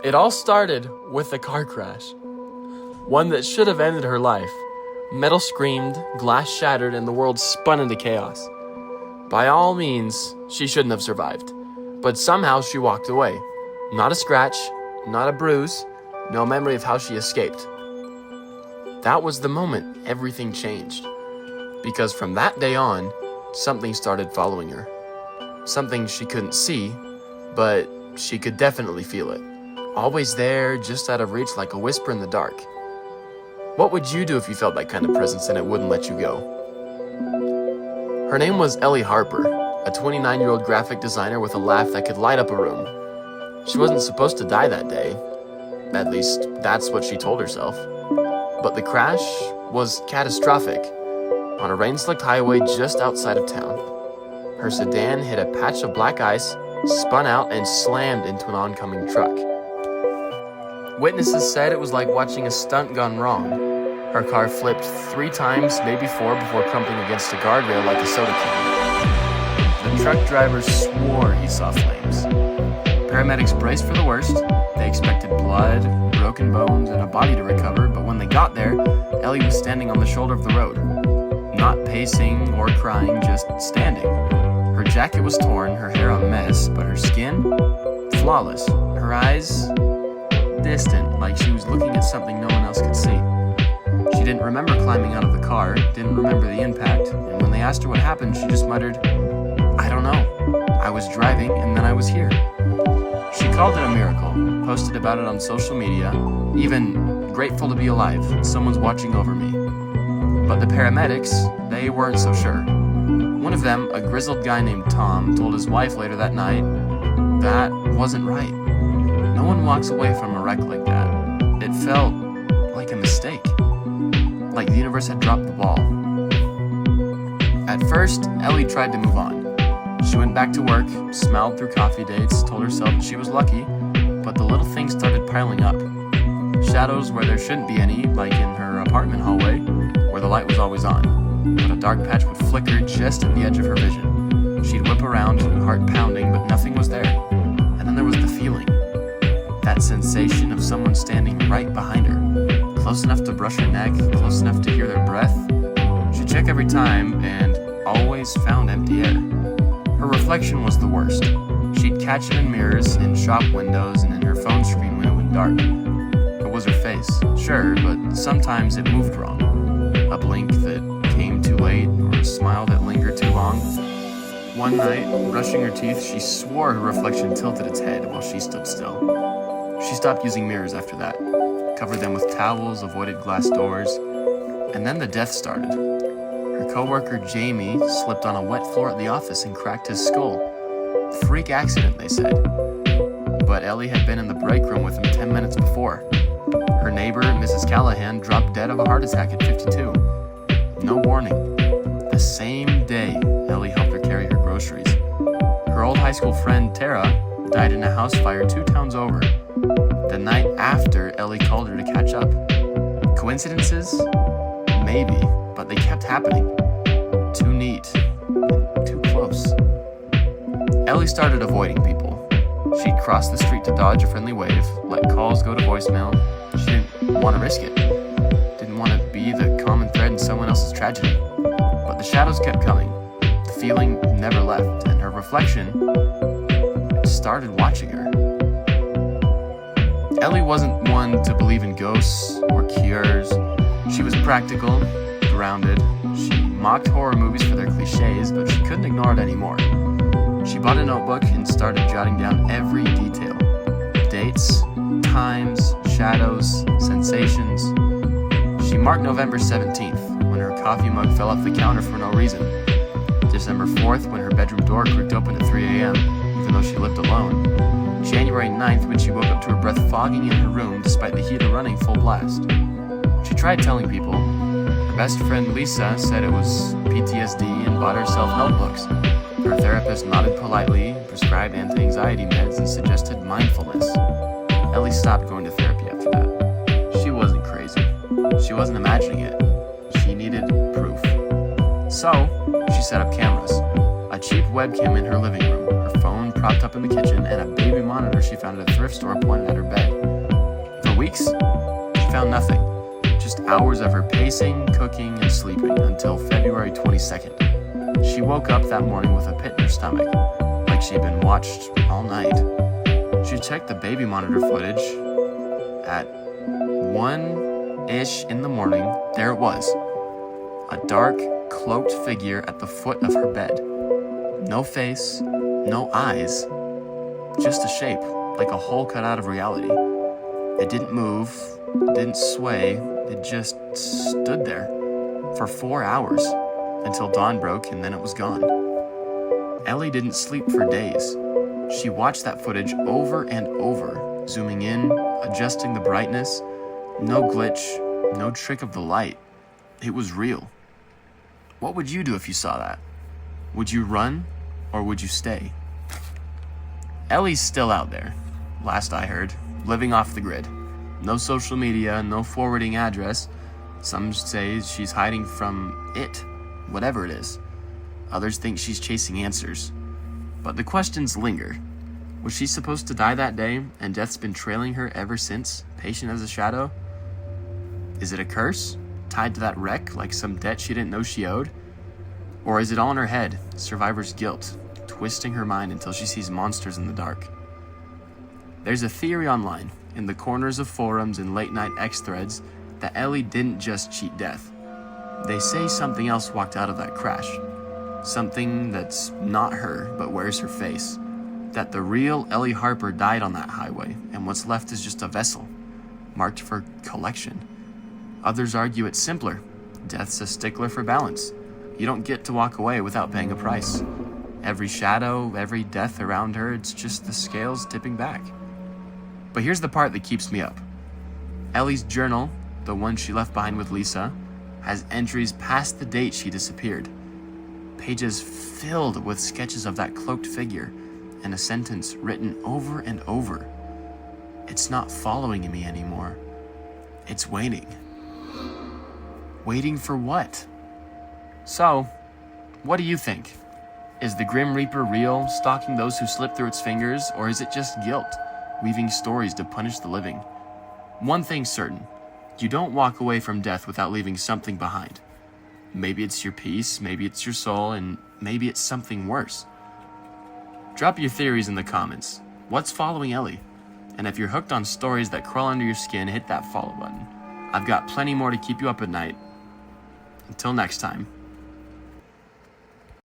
It all started with a car crash. One that should have ended her life. Metal screamed, glass shattered, and the world spun into chaos. By all means, she shouldn't have survived. But somehow she walked away. Not a scratch, not a bruise, no memory of how she escaped. That was the moment everything changed. Because from that day on, something started following her. Something she couldn't see, but she could definitely feel it. Always there, just out of reach like a whisper in the dark. What would you do if you felt that kind of presence and it wouldn't let you go? Her name was Ellie Harper, a 29-year-old graphic designer with a laugh that could light up a room. She wasn't supposed to die that day. At least, that's what she told herself. But the crash was catastrophic. On a rain-slicked highway just outside of town. Her sedan hit a patch of black ice, spun out, and slammed into an oncoming truck. Witnesses said it was like watching a stunt gone wrong. Her car flipped 3 times, maybe 4, before crumping against a guardrail like a soda can. The truck driver swore he saw flames. Paramedics braced for the worst. They expected blood, broken bones, and a body to recover, but when they got there, Ellie was standing on the shoulder of the road. Not pacing or crying, just standing. Her jacket was torn, her hair a mess, but her skin, flawless. Her eyes, distant, like she was looking at something no one else could see. She didn't remember climbing out of the car, didn't remember the impact, and when they asked her what happened, she just muttered, "I don't know. I was driving and then I was here." She called it a miracle, posted about it on social media, even grateful to be alive, someone's watching over me. But the paramedics, they weren't so sure. One of them, a grizzled guy named Tom, told his wife later that night, that wasn't right. No one walks away from a wreck like that. It felt like a mistake. Like the universe had dropped the ball. At first, Ellie tried to move on. She went back to work, smiled through coffee dates, told herself that she was lucky, but the little things started piling up. Shadows where there shouldn't be any, like in her apartment hallway, where the light was always on. But a dark patch would flicker just at the edge of her vision. She'd whip around, heart pounding, but nothing was there. And then there was the feeling. That sensation of someone standing right behind her. Close enough to brush her neck, close enough to hear their breath. She'd check every time, and always found empty air. Her reflection was the worst. She'd catch it in mirrors, in shop windows, and in her phone screen when it went dark. It was her face, sure, but sometimes it moved wrong. A blink that came too late, or a smile that lingered too long. One night, brushing her teeth, she swore her reflection tilted its head while she stood still. She stopped using mirrors after that, covered them with towels, avoided glass doors, and then the death started. Her coworker Jamie slipped on a wet floor at the office and cracked his skull. Freak accident, they said. But Ellie had been in the break room with him 10 minutes before. Her neighbor, Mrs. Callahan, dropped dead of a heart attack at 52. No warning. The same day, Ellie helped her carry her groceries. Her old high school friend, Tara, died in a house fire 2 towns over. The night after, Ellie called her to catch up. Coincidences? Maybe, but they kept happening. Too neat. Too close. Ellie started avoiding people. She'd cross the street to dodge a friendly wave, let calls go to voicemail. She didn't want to risk it. Didn't want to be the common thread in someone else's tragedy. But the shadows kept coming. The feeling never left, and her reflection started watching her. Ellie wasn't one to believe in ghosts or cures. She was practical, grounded. She mocked horror movies for their cliches, but she couldn't ignore it anymore. She bought a notebook and started jotting down every detail. Dates, times, shadows, sensations. She marked November 17th, when her coffee mug fell off the counter for no reason. December 4th, when her bedroom door creaked open at 3 a.m., even though she lived alone. January 9th, when she woke up to her breath fogging in her room despite the heater running full blast. She tried telling people. Her best friend Lisa said it was PTSD and bought her self-help books. Her therapist nodded politely, prescribed anti-anxiety meds, and suggested mindfulness. Ellie stopped going to therapy after that. She wasn't crazy. She wasn't imagining it. She needed proof. So, she set up cameras. A cheap webcam in her living room, her phone propped up in the kitchen and a baby monitor she found at a thrift store pointed at her bed. For weeks, she found nothing. Just hours of her pacing, cooking, and sleeping until February 22nd. She woke up that morning with a pit in her stomach, like she'd been watched all night. She checked the baby monitor footage. At 1-ish in the morning, there it was. A dark, cloaked figure at the foot of her bed. No face, no eyes, just a shape, like a hole cut out of reality. It didn't move, didn't sway, it just stood there for 4 hours until dawn broke and then it was gone. Ellie didn't sleep for days. She watched that footage over and over, zooming in, adjusting the brightness. No glitch, no trick of the light. It was real. What would you do if you saw that? Would you run or would you stay? Ellie's still out there, last I heard, living off the grid. No social media, no forwarding address. Some say she's hiding from it, whatever it is. Others think she's chasing answers. But the questions linger. Was she supposed to die that day and death's been trailing her ever since, patient as a shadow? Is it a curse, tied to that wreck like some debt she didn't know she owed? Or is it all in her head, survivor's guilt, twisting her mind until she sees monsters in the dark? There's a theory online, in the corners of forums and late-night X threads, that Ellie didn't just cheat death. They say something else walked out of that crash. Something that's not her, but wears her face. That the real Ellie Harper died on that highway, and what's left is just a vessel, marked for collection. Others argue it's simpler. Death's a stickler for balance. You don't get to walk away without paying a price. Every shadow, every death around her, it's just the scales tipping back. But here's the part that keeps me up. Ellie's journal, the one she left behind with Lisa, has entries past the date she disappeared. Pages filled with sketches of that cloaked figure and a sentence written over and over. It's not following me anymore. It's waiting. Waiting for what? So, what do you think? Is the Grim Reaper real, stalking those who slip through its fingers, or is it just guilt, weaving stories to punish the living? One thing's certain. You don't walk away from death without leaving something behind. Maybe it's your peace, maybe it's your soul, and maybe it's something worse. Drop your theories in the comments. What's following Ellie? And if you're hooked on stories that crawl under your skin, hit that follow button. I've got plenty more to keep you up at night. Until next time.